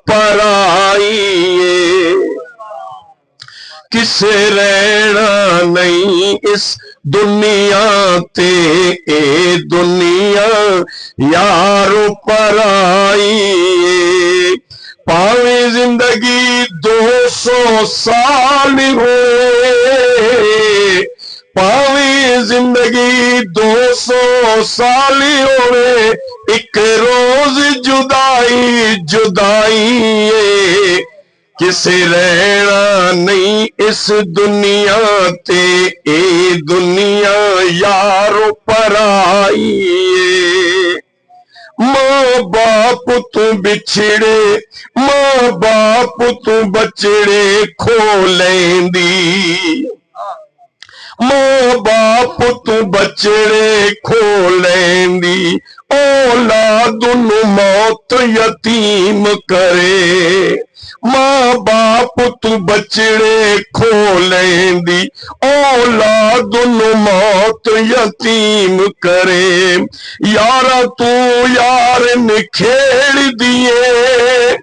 پرائیے کسے رہنا نہیں اس دنیا تے اے دنیا یارو پرائیے پاویں زندگی 200 سال ہوئے پاویں زندگی 200 سال ہوئے ایک روز جدائی جدائی کسے رہنا نہیں اس دنیا تے اے دنیا یارو پرائیے ماں باپ تو بچھڑے ماں باپ تو بچڑے کھو لیندی ماں باپ تو بچڑے کھو لیندی اولاد نو موت یتیم کرے ماں باپ تو بچڑے کھو لیندی اولاد نو موت یتیم کرے یارا تو یار نکھیڑ دیے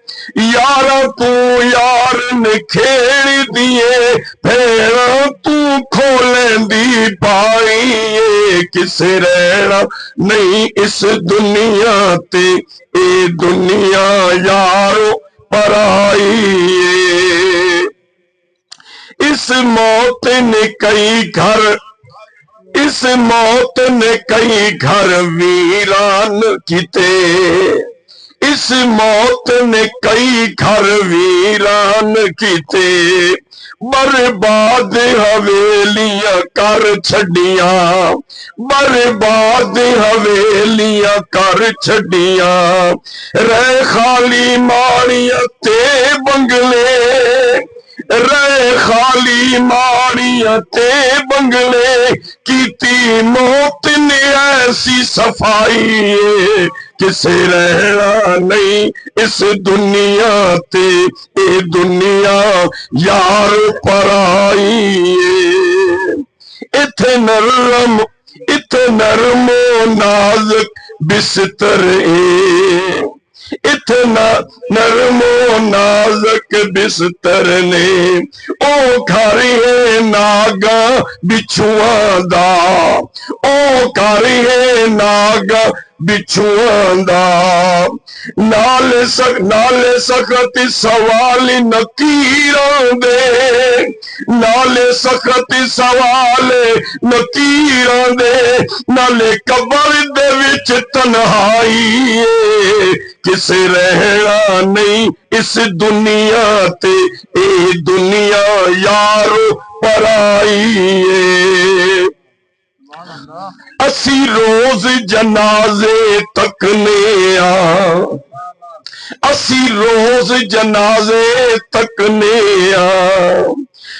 یارا تو یار نکھیڑ دیے پھیرا تو کھو لیندی پائیے کسے رہنا نہیں اس دنیا تے اے دنیا یارو پرائیے اس موت نے کئی گھر اس موت نے کئی گھر ویران کیتے اس موت نے کئی گھر ویران کیتے برباد حویلیاں کر چھڈیاں برباد حویلیاں کر چھڈیاں رہ خالی ماڑیاں تے بنگلے رہ خالی ماڑیاں تے بنگلے کیتی موت نے ایسی صفائی کسے رہنا نہیں اس دنیا تے اے دنیا یار پرائیے اتھے نرم و نازک بستر اتنا نرم و نازک بستر نے او گھر ہے ناگا بچھواں دا او گھر ہے ناگا بچھواں دا نال سخت سوال نکیراں دے نال سخت سوال نکیراں دے نالے قبر دے وچ تنہائی کسے رہنا نہیں اس دنیا تے اے دنیا یارو پرائیے اسی روز جنازے تکنے اسی روز جنازے تکنے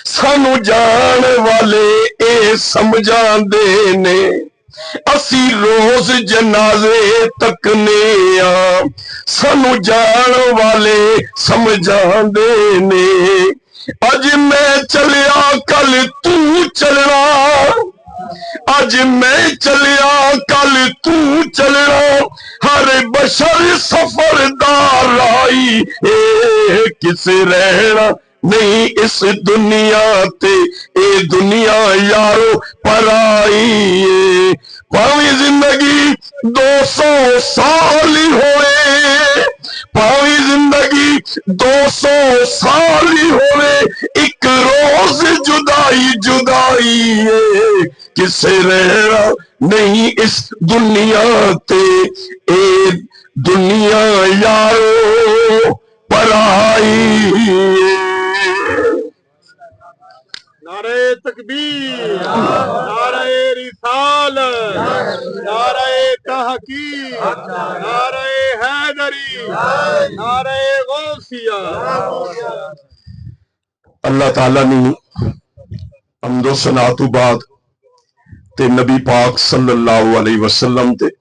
سانو جان والے اے سمجھان دینے اسی روز جنازے تکنے سانو جان والے سمجھان دینے اج میں چلیا کل تو چلنا اج میں چلیا کل تو چلنا ہر بشر سفر دار آئی کسے رہنا نہیں اس دنیا تے اے دنیا یارو پرائی پاویں زندگی 200 سال ہوئے پاویں زندگی 200 سال ہوئے ایک روز جدائی جدائی کسے رہنا نہیں اس دنیا تے اے دنیا یارو پرائی نعرہ تکبیر نعرہ رسالت نعرہ تحقیق نعرہ حیدری نعرہ غوثیہ اللہ تعالیٰ نے حمد و ثنا تو بعد تے نبی پاک صلی اللہ علیہ وسلم تے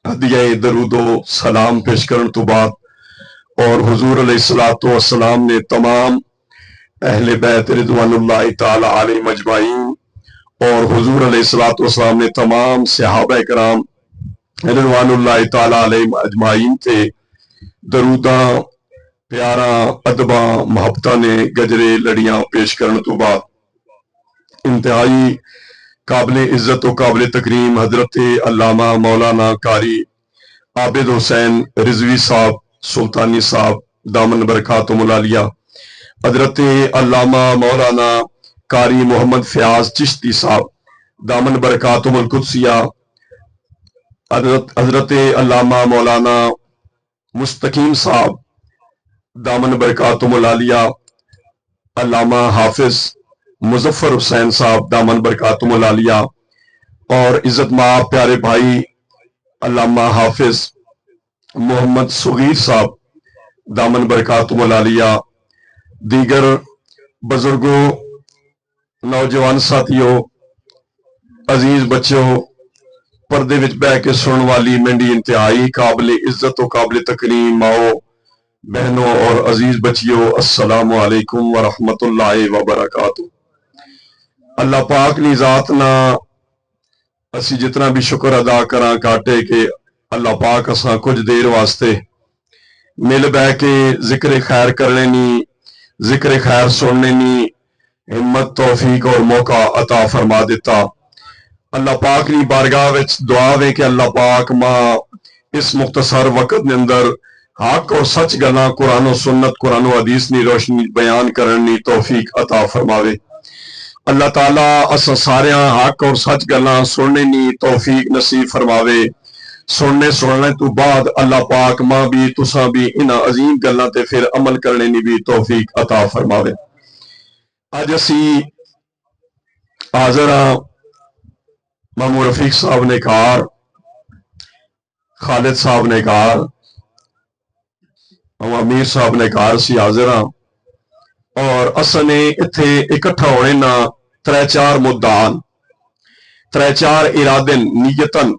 ہدیہ درود و سلام پیش کرن تو بعد اور حضور علیہ السلام نے تمام اہل بیت رضوان اللہ تعالی علیہ اجمعین اور حضور علیہ السلام نے تمام صحابہ کرام رضوان اللہ تعالی علیہ اجمعین تے دروداں پیارا ادباں محبتاں نے گجرے لڑیاں پیش کرن تو بعد انتہائی قابل عزت و قابل تکریم حضرت علامہ مولانا قاری عابد حسین رضوی صاحب سلطانی صاحب دامن برکاتہم العالیہ، حضرت علامہ مولانا قاری محمد فیاض چشتی صاحب دامن برکاتہم القدسیہ، حضرت علامہ مولانا مستقیم صاحب دامن برکاتہم العالیہ، علامہ حافظ مظفر حسین صاحب دامن برکاتہم العالیہ، اور عزت مآب پیارے بھائی علامہ حافظ محمد صغیر صاحب دامن برکاتہم العالیہ، دیگر بزرگوں، نوجوان ساتھیوں، عزیز بچوں، پردے وچ بہ کے سنن والی منڈی انتہائی قابل عزت و قابل تکریم ماؤ بہنوں اور عزیز بچیوں، السلام علیکم ورحمۃ اللہ وبرکاتہ۔ اللہ پاک نی ذات نہ اسی جتنا بھی شکر ادا کراں کاٹے کہ اللہ پاک اساں کچھ دیر واسطے مل بہ کے ذکر خیر کرنے نی، ذکر خیر سننے نی ہمت، توفیق اور موقع عطا فرما دیتا۔ اللہ پاک نی بارگاہ وچ دعا وے کہ اللہ پاک ماں اس مختصر وقت دے اندر حق اور سچ گلاں قرآن و سنت، قرآن و حدیث نی روشنی بیان کرنے توفیق عطا فرماوے۔ اللہ تعالیٰ اساں ساریاں حق اور سچ گلاں سننے نی توفیق نصیب فرماوے۔ سننے تو بعد اللہ پاک ماں بھی تساں بھی انہاں عظیم گلاں تے پھر عمل کرنے نی بھی توفیق عطا فرماوے۔ اج اسی حاضر ہاں مامو رفیق صاحب نے کار، خالد صاحب نے کار، امیر صاحب نے کار سی حاضر ہاں، اور اساں نے اتھے اکٹھا ہونے نا ترے چار مدعان، ترے چار ارادن نیتن۔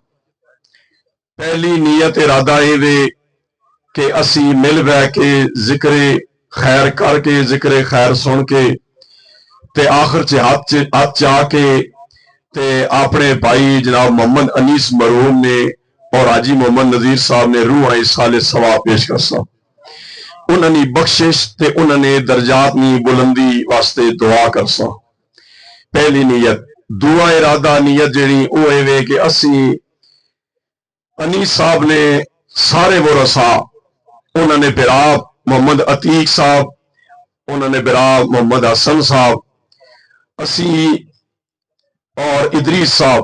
پہلی نیت ارادہ اے وے کہ اسی مل بہ کے ذکر خیر کر کے، ذکر خیر سن کے تے آخر چ ہاتھ چا کے تے اپنے بھائی جناب محمد انیس مرحوم نے اور حاجی محمد نذیر صاحب نے روح ایصال ثواب پیش کرسا، انہاں نے بخشش تے انہاں نے درجات نی بلندی واسطے دعا کرسا۔ پہلی نیت۔ دوسرا ارادہ نیت جڑی او اے وے کہ اسی انیس صاحب نے سارے ورثا، انہاں نے برا محمد عتیق صاحب، انہاں نے برا محمد حسن صاحب، اسی اور ادریس صاحب،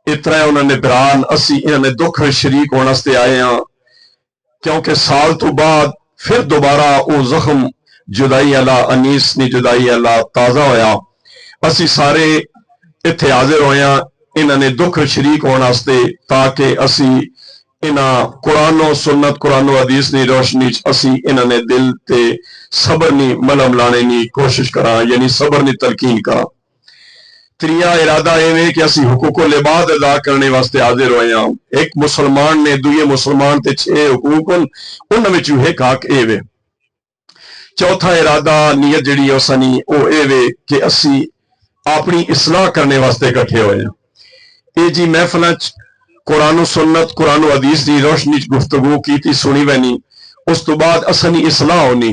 اترے انہوں نے بران اسی انہوں نے دکھ شریک ہونے سے آئے ہیں، کیونکہ سال تو بعد پھر دوبارہ او زخم جدائی اللہ انیس نے جدائی اللہ تازہ ہویا، اسی سارے اتھے حاضر ہویا انہوں نے دکھ شریک ہونے سے، تاکہ اسی انہاں قرآن و سنت، قرآن و حدیث نی روشنی اسی انہوں نے دل تے صبر نی ملم لانے نی کوشش کراں، یعنی صبر نی تلقین کراں۔ تریا ارادہ اے کہ اسی حقوق العباد ادا کرنے واسطے حاضر ہوئے ہیں۔ ایک مسلمان نے دوئے مسلمان تے 6 حقوق انہاں وچوں ایک حق اے وے۔ چوتھا ارادہ نیت جڑی اسانی او اے وے کہ اسی اپنی اصلاح کرنے واسطے اکٹھے ہوئے ہیں۔ اے جی محفل قرآن و سنت، قرآن و حدیث دی روشنی گفتگو کیتی سنی وینی، اس تو بعد اسانی اصلاح ہونی۔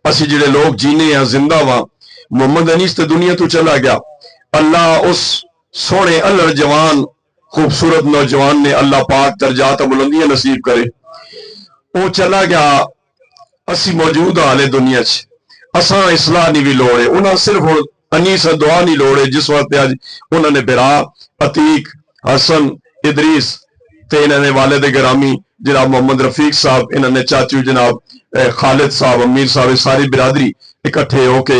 اسی جڑے لوگ جینے ہیں زندہ واں، محمد انیس تے دنیا تو چلا گیا، اللہ اس سونے اللہ جوان خوبصورت نوجوان نے اللہ پاک درجات بلندیاں نصیب کرے، وہ چلا گیا، اسی موجود حالے دنیا چ، اساں اصلاح نہیں بھی لوڑے، انہاں صرف انیس دعا نہیں لوڑے، جس وقت آج انہوں نے برا عتیق حسن ادریس تے انہوں نے والد گرامی جناب محمد رفیق صاحب، انہوں نے چاچو جناب خالد صاحب، امیر صاحب، ساری برادری اکٹھے ہو کے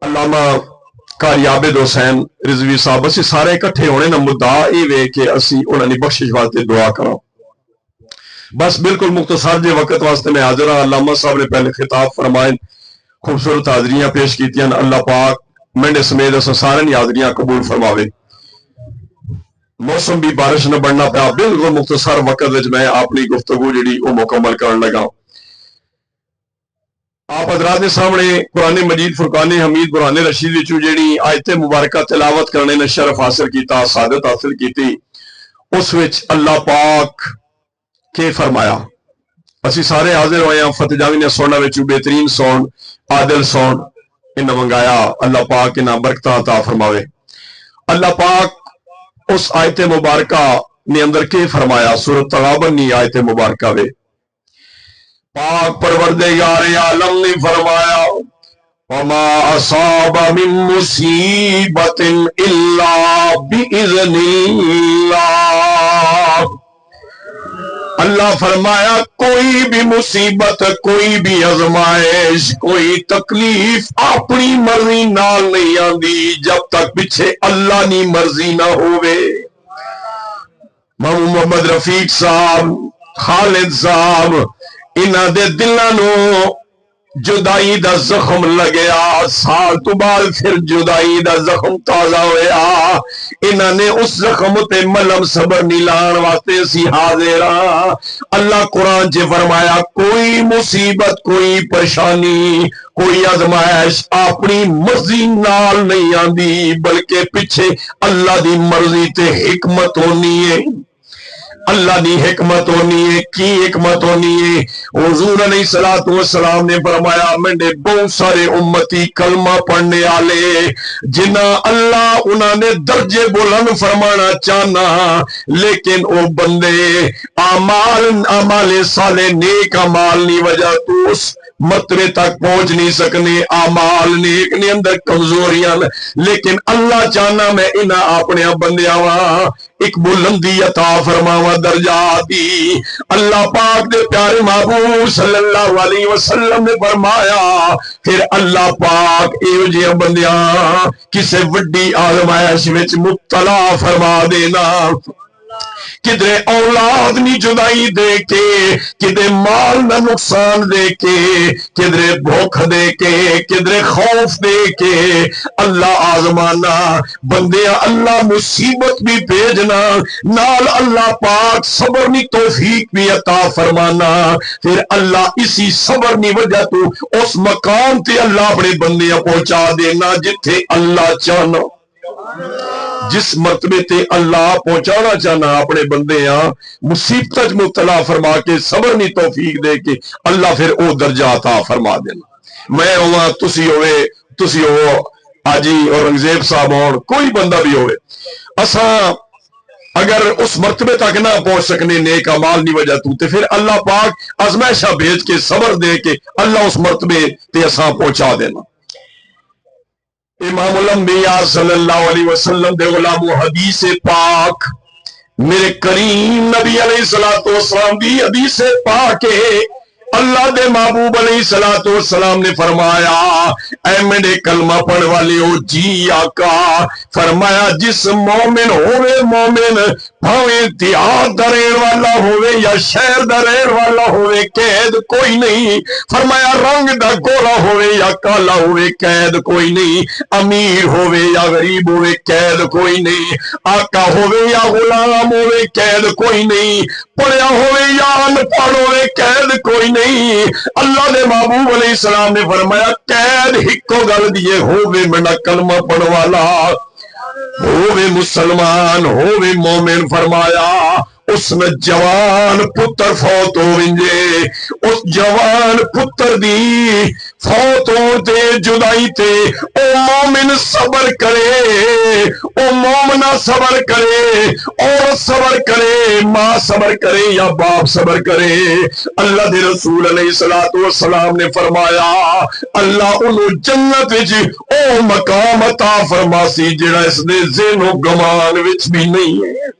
علامہ قاری عابد حسین رضوی صاحب، اسی سارے اکٹھے ہونے نا مدعا اے وے کہ اسی انہوں نے بخشش واسطے دعا کرو۔ بس بالکل مختصر جے وقت واسطے میں حاضر ہاں۔ علامہ صاحب نے پہلے خطاب فرمائے، خوبصورت حاضریاں پیش کیتیاں، اللہ پاک منڈے سمیت اساں سارے حاضریاں قبول فرماوے۔ موسم بھی بارش نہ بڑھنا پیا، بالکل مختصر وقت وچ میں اپنی گفتگو جڑی وہ مکمل کرن لگا۔ آپ حضرات نے سامنے قرآن مجید فرقان حمید برہان رشید وچوں جیڑی آیت مبارکہ تلاوت کرنے نے شرف حاصل کیتا، سعادت حاصل کیتی، اس وچ اللہ پاک کے فرمایا، اسی سارے حاضر ہوئے ہیں فتح جاوی نے سونا وچ بہترین سون عادل سون انہاں منگایا اللہ پاک انہاں برکتاں عطا فرماوے اللہ پاک اس آیت مبارکہ نے اندر کے فرمایا سورۃ تغابن نی آیت مبارکہ وے پاک پروردگار عالم نے فرمایا وما اصاب من مصیبت الا باذن اللہ اللہ فرمایا کوئی بھی مصیبت کوئی بھی آزمائش کوئی تکلیف اپنی مرضی نال نہیں آندی جب تک پیچھے اللہ نی مرضی نہ ہوئے محمد رفیق صاحب خالد صاحب انہاں دے دلاں نو جدائی دا زخم لگیا سال تو بعد پھر جدائی دا زخم تازہ ہویا انہاں نے اس زخم تے ملم صبر نیلان واسطے سی حاضر اللہ قرآن چے فرمایا کوئی مصیبت کوئی پریشانی کوئی آزمائش اپنی مرضی نال نہیں آندی بلکہ پیچھے اللہ دی مرضی تے حکمت ہونی ہے اللہ دی حکمت ہونی ہے کی حکمت ہونی ہے حضور علیہ السلام نے فرمایا میں بہت سارے امتی کلمہ پڑھنے آلے جنہ اللہ انہوں نے درجے بلند فرمانا چاہنا لیکن او بندے اعمال صالح نیک اعمال نی وجہ تو اس مرتبے تک پہنچ نہیں سکنے اعمال نیک نے اندر کمزوریاں لیکن اللہ چاہنا میں انہاں اپنے بندیاں ایک بلندی عطا فرماوا درجات دی اللہ پاک دے پیارے محبوب صلی اللہ علیہ وسلم نے فرمایا پھر اللہ پاک ایو جے بندیاں کسے وڈی آزمائش وچ مبتلا فرما دینا کدھرے اولاد نی جدائی دے کے کدھرے مال نہ نقصان دے کے کدھرے بھوک دے کے کدھرے خوف دے کے اللہ آزمانا بندے اللہ مصیبت بھی بھیجنا نال اللہ پاک صبر نی توفیق بھی عطا فرمانا پھر اللہ اسی صبر نی وجہ تو اس مقام تے اللہ اپنے بندے پہنچا دینا جتھے اللہ چاہنا جس مرتبے تے اللہ پہنچانا چاہنا اپنے بندے مصیبت مبتلا فرما کے صبر نی توفیق دے کے اللہ پھر او درجہ عطا فرما دینا میں ہوا تسی ہو آجی اورنگزیب صاحب ہون کوئی بندہ بھی ہوئے اساں اگر اس مرتبے تک نہ پہنچ سکنے نیک اعمال نی وجہ تو تے پھر اللہ پاک آزمائشاں بھیج کے صبر دے کے اللہ اس مرتبے تے اساں پہنچا دینا امام الانبیاء صلی اللہ علیہ وسلم دے غلام و حدیث پاک میرے کریم نبی علیہ السلام دی حدیث پاک اللہ دے محبوب علیہ السلام نے فرمایا اے میرے کلمہ پڑھ والے ہو جی آقا فرمایا جس مومن ہوئے مومن بھاویں دیہات دا رہن والا ہوئے یا شہر دا رہن والا ہوئے قید کوئی نہیں فرمایا رنگ دا گورا ہوئے یا کالا ہوئے قید کوئی نہیں امیر ہوئے یا غریب ہوئے قید کوئی نہیں آقا ہوئے یا غلام ہوئے قید کوئی نہیں پڑھیا ہوئے یا ان پڑھ ہوئے قید کوئی نہیں اللہ نے محبوب علیہ السلام نے فرمایا قید ہکو گل دیے ہوئے میرا کلمہ پڑھ والا ہوئے مسلمان ہوئے مومن فرمایا اس نے جوان پتر فوت ہو ونجے اس جوان پتر دی فوت ہو تے جدائی تے او مومن صبر کرے او مومنہ صبر کرے اور صبر کرے ماں صبر کرے یا باپ صبر کرے اللہ دے رسول علیہ السلام نے فرمایا اللہ انہوں جنت وچ او مقام عطا فرماسی جڑا اس دے ذہن و گمان وچ بھی نہیں ہے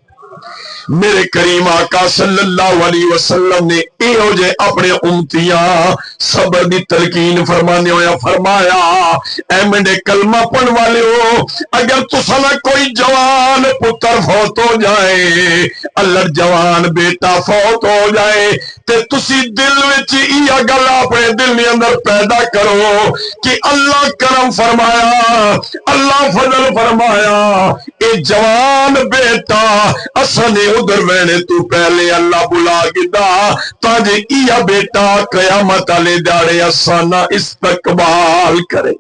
میرے کریم آقا صلی اللہ علیہ وسلم نے ایو جے اپنے امتیاں صبر دی تلقین فرمانے ہویا فرمایا اے میرے کلمہ پڑھ والے ہو اگر تساں کوئی جوان پتر فوت ہو جائے اللہ جوان بیٹا فوت ہو جائے تے تسی دل وچ یہ گل اپنے دل کے اندر پیدا کرو کہ اللہ کرم فرمایا اللہ فضل فرمایا اے جوان بیٹا اساں نے ادھر وینے تو پہلے اللہ بلا گدا تاجے یہ بیٹا قیامت والے دیہڑے اسانا استقبال کرے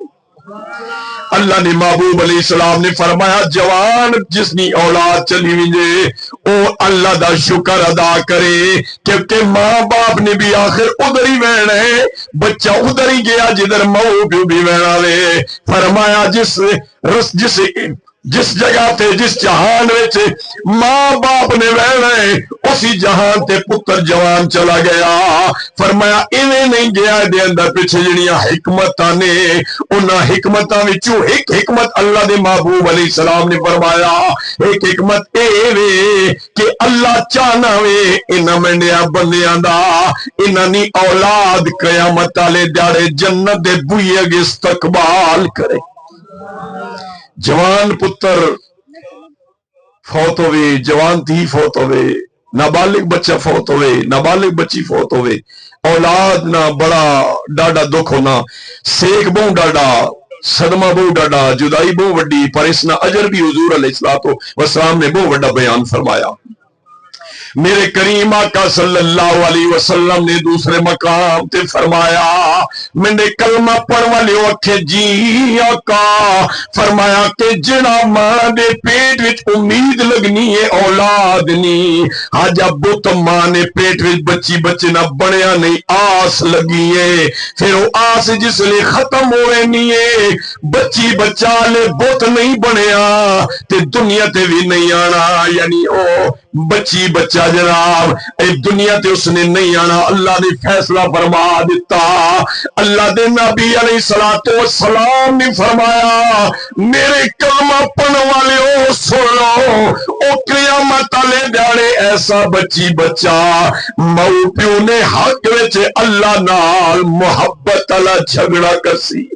اللہ نے محبوب علیہ السلام نے فرمایا جوان جس نی اولاد چلی وجے او اللہ دا شکر ادا کرے کیونکہ ماں باپ نے بھی آخر ادھر ہی وہنا ہے بچہ ادھر ہی گیا جدھر ماں پیو بھی وہنا لے فرمایا جس جگہ تے جس جہان وچ ماں باپ نے رہنا ہے اسی جہان تے پتر جوان چلا گیا فرمایا ایویں نہیں گیا دے اندر پیچھے جڑیاں حکمتاں نے انہاں حکمتاں وچوں ایک حکمت اللہ دے محبوب علیہ السلام نے فرمایا ایک حکمت اے وے کہ اللہ چاہنا وے انہاں منڈیاں بندیاں دا انہاں نی اولاد قیامت والے دیہڑے جنت دے بوئے اگے استقبال کرے جوان پتر فوت ہوئے جوان تھی فوت ہوئے نابالغ بچہ فوت ہوئے نابالغ بچی فوت ہوئے اولاد نہ بڑا ڈاڈا دکھ ہونا سیک بہو ڈاڈا صدمہ بہو ڈاڈا جدائی بہو وڈی پر اس نہ اجر بھی حضور علیہ الصلوۃ والسلام نے بہو وڈا بیان فرمایا میرے کریم آقا صلی اللہ علیہ وسلم نے دوسرے مقام تے فرمایا میں کلمہ پڑھ والے اکھے جی آقا فرمایا کہ جڑا ماں دے پیٹ وچ امید لگنی ہے اولاد نہیں ہاں جب بت ماں نے پیٹ وچ بچی بچے نہ بنیا نہیں آس لگی ہے پھر وہ آس جس لئے ختم ہوئے نہیں ہے بچی بچہ لے بت نہیں بنیا تے دنیا تے بھی نہیں آنا یعنی او بچی بچہ جناب اے دنیا تے اس نے نہیں آنا اللہ نے فیصلہ فرما دیتا اللہ دے نبی علیہ السلام نے فرمایا میرے کلمہ پڑھنے والے او سن لو او قیامت والے دیہڑے ایسا بچی بچہ ماں پیو نے حق وچ اللہ نال محبت والا جھگڑا کرسی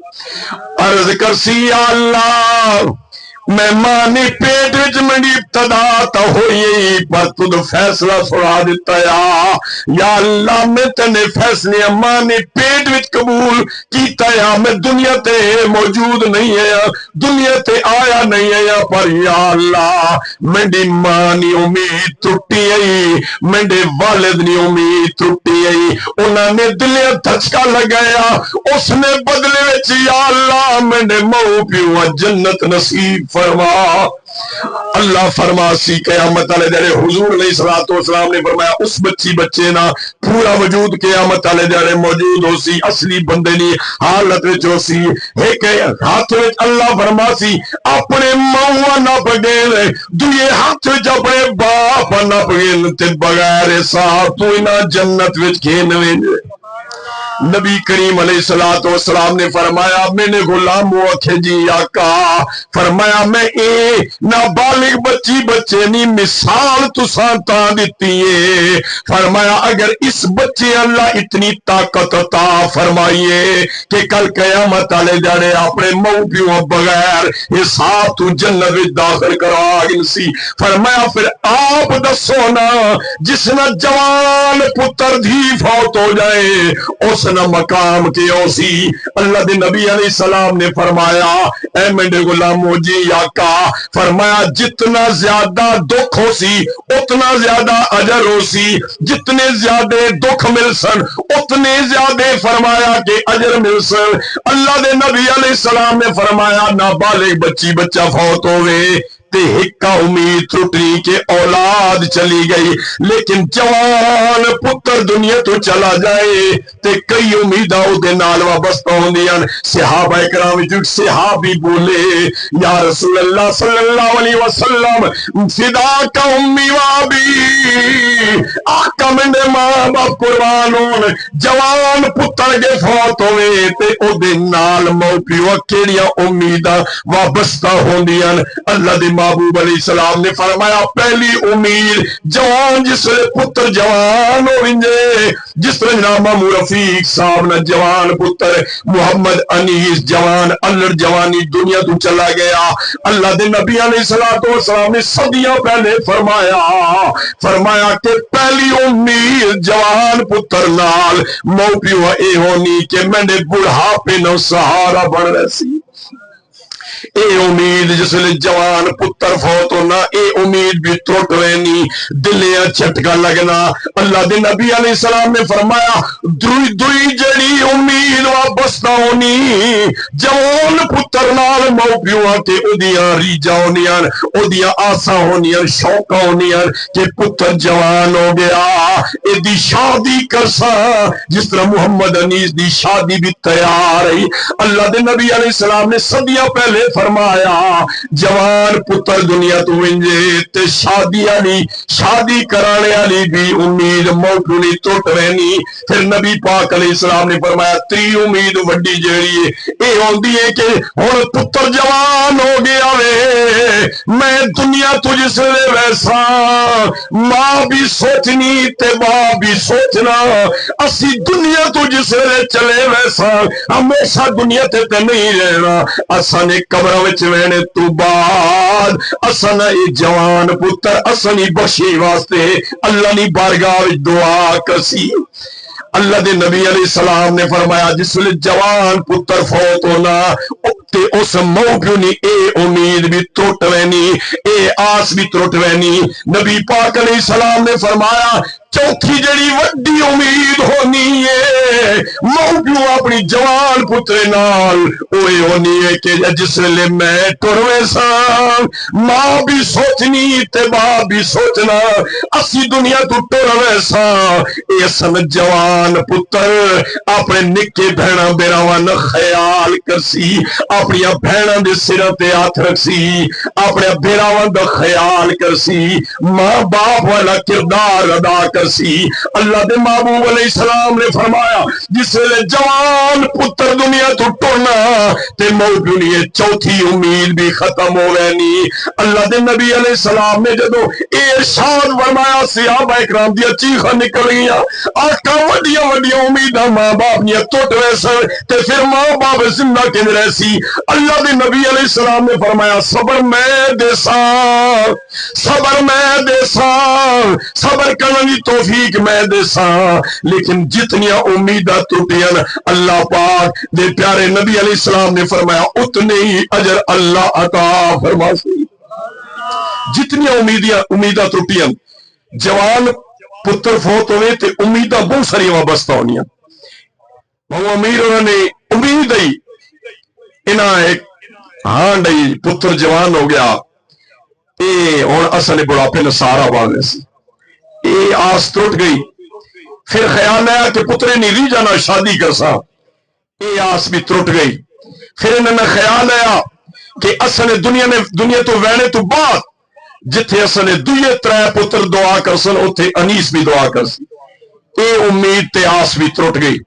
عرض کرسی یا اللہ میں ماں نے پیٹ وچ منی ابتدا تا ہوئی پر تُد فیصلہ سنا دیتا یا اللہ میں تنے فیصلے ماں نے پیٹ وچ قبول کیتا یا میں دنیا تے موجود نہیں ہے دنیا تے آیا نہیں ہے پر یا اللہ میری ماں نی امید ٹوٹی آئی میرے والد نی امید ٹوٹی آئی انہوں نے دلیا دھچکا لگایا اس نے بدلے وچ یا اللہ میرے ماں پیو جنت نصیب فرما اللہ فرماسی قیامت والے دیہڑے حضور علیہ الصلوۃ والسلام نے فرمایا اس بچی بچے نا پورا وجود قیامت والے دیہڑے موجود ہو سی اصلی بندے نی حالت وچ ہو سی ایک ہاتھ وچ اللہ فرماسی اپنے ماں نہ بغیر دوے ہاتھ وچ اپنے باپ نہ بغیر تے بغیر حساب تو انہاں جنت وچ کھین ویندے نبی کریم علیہ الصلوۃ والسلام نے فرمایا میں نے غلام اکھے جی آقا فرمایا میں اے نابالغ بچی بچے نی مثال تساں تا دتی ہے فرمایا اگر اس بچے اللہ اتنی طاقت عطا فرمائیے کہ کل قیامت والے دیہڑے اپنے ماں پیو بغیر حساب تو جنت وچ داخل کرا گنسی فرمایا پھر آپ دسو نا جس نہ جوان پتر دھی فوت ہو جائے اس نہ مقام کے اوسی اللہ دے نبی علیہ السلام نے فرمایا اے میرے غلامو جی آقا فرمایا جتنا زیادہ دکھ ہو سی اتنا زیادہ اجر ہو سی جتنے زیادہ دکھ مل سن اتنے زیادہ فرمایا کہ اجر مل سن اللہ دے نبی علیہ السلام نے فرمایا نابالغ بچی بچہ فوت ہوئے تے ہکا امید ٹوٹی کہ اولاد چلی گئی لیکن جوان پتر دنیا تو چلا جائے تے کئی امیداں دے نال وابستہ ہوندیاں صحابہ کرام وچ صحابی بولے یا رسول اللہ صلی اللہ علیہ وسلم فداک امی و ابی آقا میرے ماں باپ قربان ہون جوان پتر کے فوت ہوئے تے او دے نال ماں پیو کیڑیاں امیداں وابستہ ہوندیاں اللہ دے محبوب علیہ السلام نے فرمایا پہلی امید جوان جس لئے پتر جوان ہو انجے جس طرح جناب مامو رفیق صاحب نے جوان پتر محمد انیس جوان اللہ جوانی دنیا تو چلا گیا اللہ دے نبی علیہ السلام نے صدیوں پہلے فرمایا کہ پہلی امید جوان پتر نال مو پیو اے ہونی کہ میں نے بڑھاپے نو سہارا بن رسی اے امید جس لئے جوان پتر فوت ہونا اے امید بھی ٹوٹ رہنی دلیاں چھٹکا لگنا اللہ دے نبی علیہ السلام نے فرمایا دوئی جڑی امید واپس بستا ہونی جوان پتر نال ماں پیواں تے اودیاں ریجاں ہونیاں اودیاں آساں ہونیاں شوقاں ہونیاں کہ پتر جوان ہو گیا ایدی شادی کرساں جس طرح محمد انیس دی شادی بھی تیار ہے اللہ دے نبی علیہ السلام نے صدیاں پہلے فرمایا جوان پتر دنیا تو ونجے تے شادی کرانے والی بھی امید موقع نہیں ٹوٹ رہنی پھر نبی پاک علیہ السلام نے فرمایا تری امید وڈی جیڑی ہے اے ہوندی ہے کہ ہن پتر جوان ہو گیا وے میں دنیا تجھ سے ویسا ماں بھی سوچنی تے باپ بھی سوچنا اسی دنیا تجھ سے چلے ویسا ہمیشہ دنیا تے نہیں رہنا اساں نے قبر وچ وینے تو بعد اساں نے جوان پتر اساں نے بخشی واسطے اللہ نے بارگاہ وچ دعا کرسی اللہ دے نبی علیہ السلام نے فرمایا جس ویلے جوان پتر فوت ہونا تے اس موقع نی اے امید بھی ٹوٹ وینی اے آس بھی ٹوٹ وینی نبی پاک علیہ السلام نے فرمایا چوتھی جڑی وڈی امید ہونی ہے موقع اپنی جوان پتر نال اوے ہونی ہے کہ جس ویلے میں ٹروے سا ماں بھی سوچنی تے باپ بھی سوچنا اسی دنیا تو ٹروے سا اے سن جوان پتر اپنے نکے بہنا بیراواں خیال کرسی اپنی بہناں دے سراں تے ہاتھ رکھسی اپنے بیراواں دا خیال کرسی ماں باپ والا کردار ادا کرسی اللہ دے محبوب علیہ السلام نے فرمایا جس ویلے جوان پتر دنیا تو ٹرنا تے موت دنیا چوتھی امید بھی ختم ہو گئی اللہ دے نبی علیہ السلام نے جدو ارشاد فرمایا صحابہ اکرام دی چیخاں نکل گئیاں آقا وڈیاں وڈیاں امیداں ماں باپ نے ٹوٹ ویسن تے پھر ماں باپ زندہ کن رہسی اللہ دے نبی علیہ السلام نے فرمایا صبر میں دیساں صبر کرنے کی توفیق میں دیساں لیکن جتنی امیداں ٹوٹیاں اللہ پاک دے پیارے نبی علیہ السلام نے فرمایا اتنے ہی اجر اللہ عطا فرماسی جتنی امیداں ٹوٹیاں جوان پتر فوت ہوئے تے امیداں بہت ساری وابستہ ہونیاں وہ امیر انہوں نے امید ہی انہاں ایک ہاں ڈئی پتر جوان ہو گیا اے ہن اساں نے بڑھاپے نے سارا باندھے سی اے آس ٹوٹ گئی پھر خیال آیا کہ پترے نہیں ری جانا شادی کرسا اے آس بھی ٹوٹ گئی پھر انہوں نے خیال آیا کہ اساں نے دنیا تو وینے تو بعد جتھے اساں نے دوئے ترے پتر دعا کرسن اتھے انیس بھی دعا کرسی اے امید تے آس بھی ٹوٹ گئی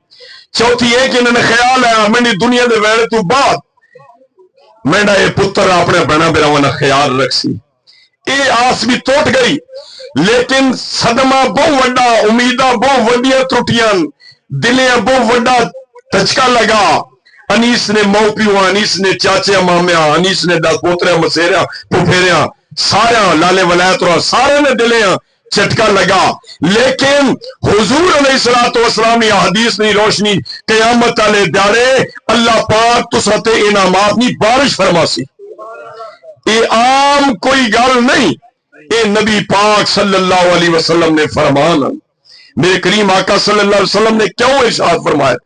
چوتھی ہے کہ انہوں نے خیال آیا میں نے دنیا دے وینے تو بعد میں نے پتر اپنے بہنا بیراواں خیال رکھسی اے آس بھی ٹوٹ گئی لیکن صدمہ بہت وڈا امیداں بہت وڈیاں ٹوٹیاں دلیاں بہت وڈا دھچکا لگا انیس نے مو پیو انیس نے چاچے مامیا انیس نے پوترے مسیریا پھوپھیریاں سارا لالے ولایت اور سارے نے دلیاں چٹکا لگا لیکن حضور علیہ السلام کی حدیث نہیں روشنی قیامت والے دیارے اللہ پاک تساں تے انعامات نہیں بارش فرماسی اے عام کوئی گل نہیں اے نبی پاک صلی اللہ علیہ وسلم نے فرمانا میرے کریم آقا صلی اللہ علیہ وسلم نے کیوں ارشاد فرمایا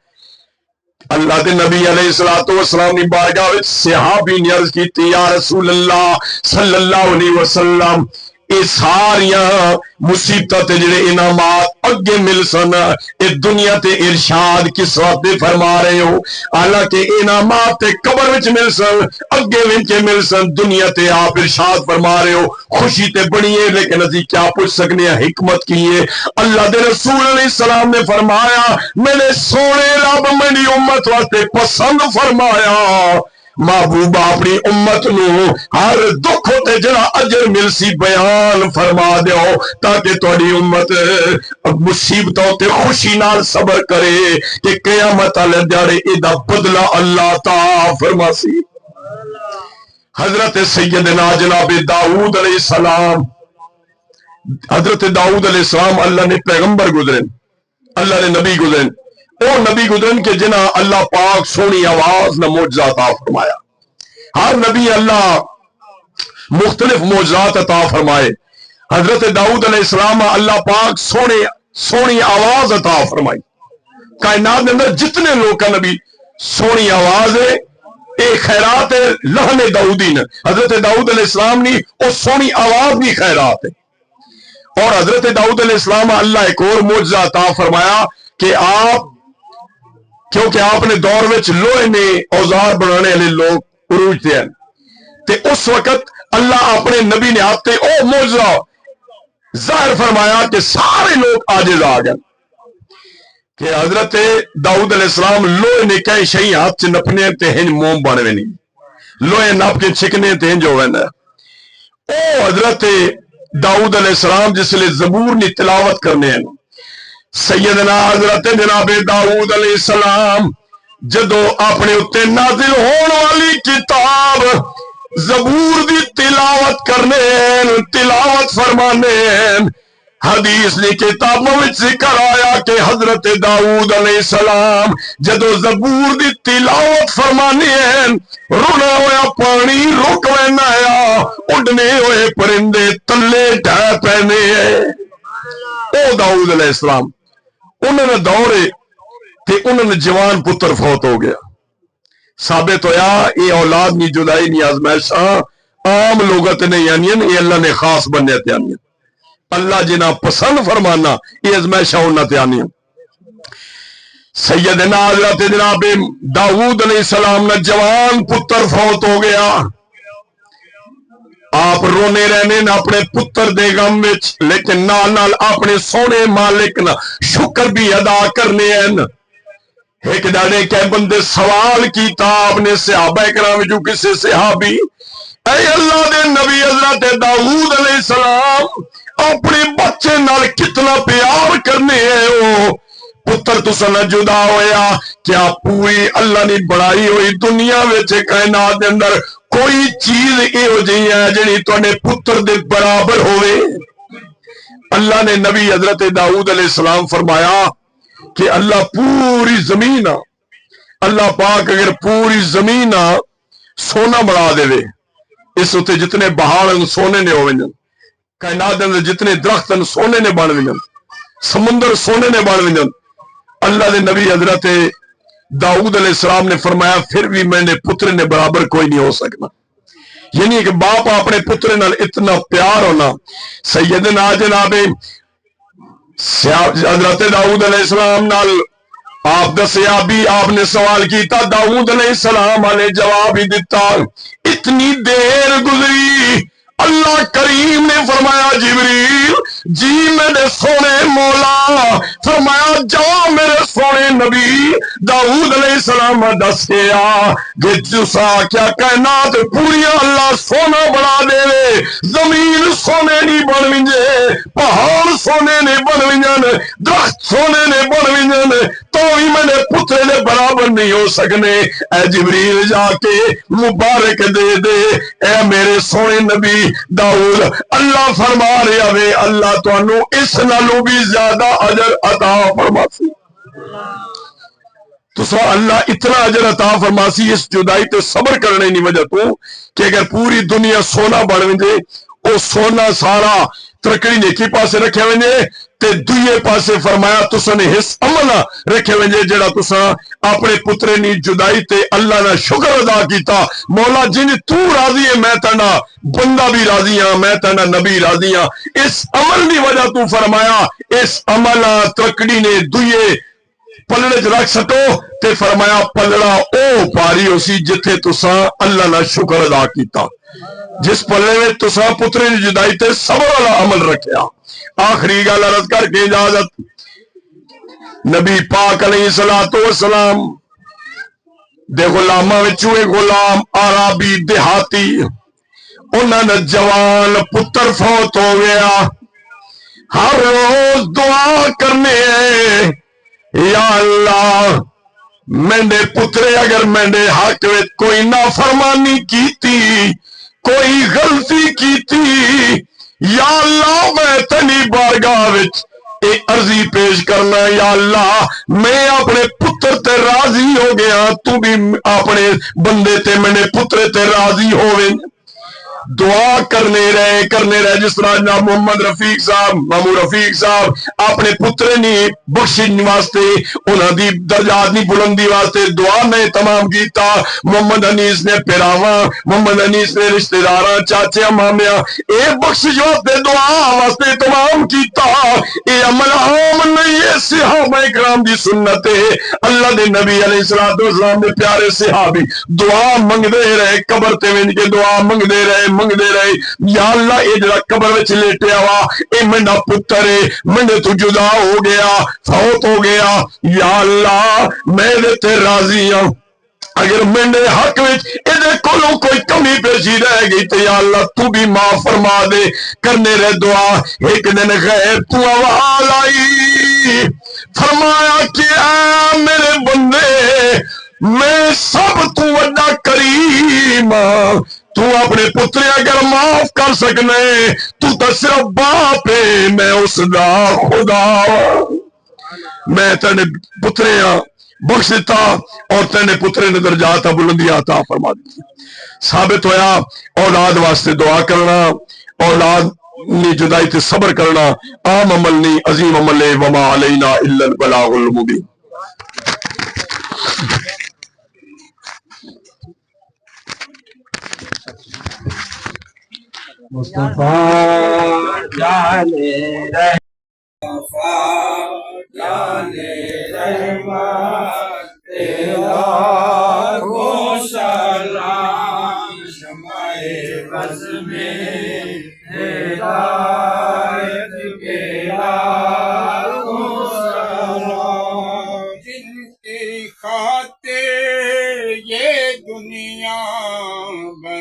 اللہ دے نبی علیہ السلام نے بارگاہ وچ صحابی نے عرض کی یا رسول اللہ صلی اللہ علیہ وسلم اے ساریاں مصیبتاں تے جڑے انعامات اگے مل سن اے دنیا تے ارشاد کس واسطے فرما رہے ہو حالانکہ انعامات تے قبر وچ مل سن اگے وچ مل سن دنیا تے آپ ارشاد فرما رہے ہو خوشی تے بڑی ہے لیکن اسی کیا پوچھ سکنے ہیں حکمت کی ہے اللہ دے رسول علیہ السلام نے فرمایا میں نے سونے رب میری امت واسطے پسند فرمایا محبوبہ اپنی امت نو ہر دکھ تے جڑا اجر مل سی بیان فرما دیو تاکہ تہاڈی امت مصیبتوں تے خوشی نال صبر کرے کہ قیامت والے دیہڑے ایدا بدلہ اللہ عطا فرماسی حضرت سیدنا جناب داؤد علیہ السلام حضرت داؤد علیہ السلام اللہ نے پیغمبر گزرے اللہ نے نبی گزرے او نبی گزرن کے جنہ اللہ پاک سونی آواز نہ معجزات عطا فرمایا ہر نبی اللہ مختلف معجزات عطا فرمائے حضرت داؤد علیہ السلام اللہ پاک سونی آواز عطا فرمائی کائنات کے اندر جتنے لوگ کا نبی سونی آواز ہے، اے خیرات ہے لہن داؤدی نے، حضرت داؤد علیہ السلام نے وہ سونی آواز بھی خیرات ہے۔ اور حضرت داؤد علیہ السلام اللہ ایک اور معجزہ عطا فرمایا کہ آپ کیونکہ آپ نے دور وچ لوہے نے اوزار بنانے والے لوگ عروج تے ہیں تے اس وقت اللہ اپنے نبی نے آتے او معجزہ ظاہر فرمایا کہ سارے لوگ عاجز آ گئے کہ حضرت داؤد علیہ السلام لوہے نے کئی شئی ہاتھ چ نپنے تے ہنج موم بنوے نہیں، لوہے نپ کے چھکنے تے ہنج ہوئے نا۔ او حضرت داؤد علیہ السلام جس لئے زبور نے تلاوت کرنے ہیں، سیدنا حضرت جناب داؤد علیہ السلام جدو اپنے اتے نازل ہون والی کتاب زبور دی تلاوت کرنے ہیں، تلاوت فرمانے ہیں، حدیث نے کتابوں میں ذکر آیا کہ حضرت داؤد علیہ السلام جدو زبور دی تلاوت فرمانے ہیں، رونا ہویا پانی رک وینا آیا، اڈنے ہوئے پرندے تلے ڈھا پہنے ہیں۔ او داؤد علیہ السلام انہوں نے دورے تے انہوں نے جوان پتر فوت ہو گیا، ثابت ہویا یہ اولاد نہیں جدائی نہیں آزمائشاں عام لوگت نہیں آنین، یہ اللہ نے خاص بننے تے آنین، اللہ جنہ پسند فرمانا یہ آزمائشاں ہونا تے آنین۔ سیدنا حضرت جناب داؤد علیہ السلام نے جوان پتر فوت ہو گیا، آپ رونے رہنے نہ اپنے پتر دے غم وچ، لیکن نال نال اپنے سونے مالک نہ شکر بھی ادا کرنے ہیں۔ ایک دانے کے بندے سوال کیتا آپ نے صحابہ کرام جو کسے صحابی، اے اللہ دے نبی حضرت داؤد علیہ السلام اپنے بچے نال کتنا پیار کرنے ہیں، وہ پتر تو سنہ جدا ہویا، کیا پوری اللہ نے بڑھائی ہوئی دنیا وچ کائنات دے اندر کوئی چیز اے ہو جئی ہے جنہی تو نے پتر دے برابر ہوئے؟ اللہ نے نبی حضرت داؤد علیہ السلام فرمایا کہ اللہ پوری زمین اللہ پاک اگر پوری زمین سونا بنا دے وے، اس ہوتے جتنے بہار سونے نے ہوئے کائنات اندر جتنے درخت سونے نے بن وجن، سمندر سونے نے بن وجن، اللہ دے نبی حضرت داؤد علیہ السلام نے فرمایا پھر بھی میں نے پتر نے برابر کوئی نہیں ہو سکنا۔ یعنی کہ باپ اپنے پتر نال اتنا پیار ہونا۔ سیدنا جناب حضرت داؤد علیہ السلام نال آپ دسیا بھی، آپ نے سوال کیتا، داؤد علیہ السلام نے جواب ہی دیتا، اتنی دیر گزری، اللہ کریم نے فرمایا جبریل جی میرے سونے مولا، فرمایا جا میرے سونے نبی داؤد علیہ السلام دسیا کہ جسا کیا کائنات پوری اللہ سونا بنا دے، زمین سونے نہیں بن ونجے، پہاڑ سونے نے بن ونجن، درخت سونے نے بن ونجن، تو ہی میں نے پتر نے برابر نہیں ہو سکنے۔ اے جبریل جا کے مبارک دے دے اے میرے سونے نبی داؤد، اللہ فرما رہا وے اللہ تو انو اس نالوں بھی زیادہ اجر عطا فرماسی۔ تو سو اللہ اتنا اجر عطا فرماسی اس جدائی تے صبر کرنے نہیں وجہ تو کہ اگر پوری دنیا سونا بڑھ ونجے، او سونا سارا ترکڑی نیکی پاسے رکھے ونجے تے دوئے پاسے فرمایا تساں نے حص عمل رکھے ونجے جڑا تساں اپنے پترے نی جدائی تے اللہ نہ شکر ادا کیتا، مولا جن تو راضی ہے میں تنا بندہ بھی راضی ہاں، میں تنا نبی راضی ہاں، اس عمل دی وجہ تو فرمایا اس عمل ترکڑی نے دوئے پلڑے چ رکھ سٹو تے فرمایا پلڑا او پاری ہو سی جتھے تساں اللہ نہ شکر ادا کیتا، جس پلڑے میں تساں پترے دی جدائی تے صبر والا عمل رکھیا۔ آخری گل عرض کر کے اجازت، نبی پاک علیہ السلام دے غلاماں وچوں ایک غلام عربی دیہاتی، انہاں دا جوان پتر فوت ہو گیا، ہر روز دعا کرنے یا اللہ میں نے پترے اگر میں نے حق وچ کوئی نافرمانی کیتی، کوئی غلطی کیتی، یا اللہ میں تنی بارگاہ وچ ایک عرضی پیش کرنا، یا اللہ میں اپنے پتر تے راضی ہو گیا، تو بھی اپنے بندے تے میں نے پتر تے راضی ہوئے۔ دعا کرنے رہے جس طرح جناب محمد رفیق صاحب مامو رفیق صاحب اپنے پترے نی بخشن واسطے انہاں دی درجات دی بلندی واسطے دعا میں تمام کیتا. محمد انیس نے پیراواں محمد انیس نے رشتہ داراں چاچے مامیاں اے بخشش واسطے دعا واسطے تمام کیتا. اے عمل عام نہیں ہے صحابہ کرام دی سنت ہے. اللہ دے نبی علیہ الصلوۃ والسلام دے پیارے صحابی دعا منگدے رہے قبر تے وچ کے دعا منگدے رہے یا اللہ اے جڑا قبر وچ لیٹیا وا اے منڈا پتر ہے منڈے تو جدا ہو گیا فوت ہو گیا یا اللہ میں تے راضی ہوں اگر میرے حق وچ اے کولوں کوئی کمی پیشی رہ گئی تو یا اللہ تو بھی معاف فرما دے. کرنے رہے دعا. ایک دن غیب تو آواز آئی فرمایا کہ اے میرے بندے میں سب تو وڈا کریم تو اپنے پترے اگر معاف کر سکنے تو صرف باپ ہے میں اس دا خدا میں تینے پترے بخش دیتا اور تینے پترے نے درجات بلندی عطا فرما دی. ثابت ہویا اولاد واسطے دعا کرنا اولاد نی جدائی تے صبر کرنا عام عمل نہیں عظیم عمل ہے. وما علینا الا البلاغ المبین. مصطفیٰ جانے رہے مصطفیٰ جانے رحمت تیرا کو سلام شمع بز میں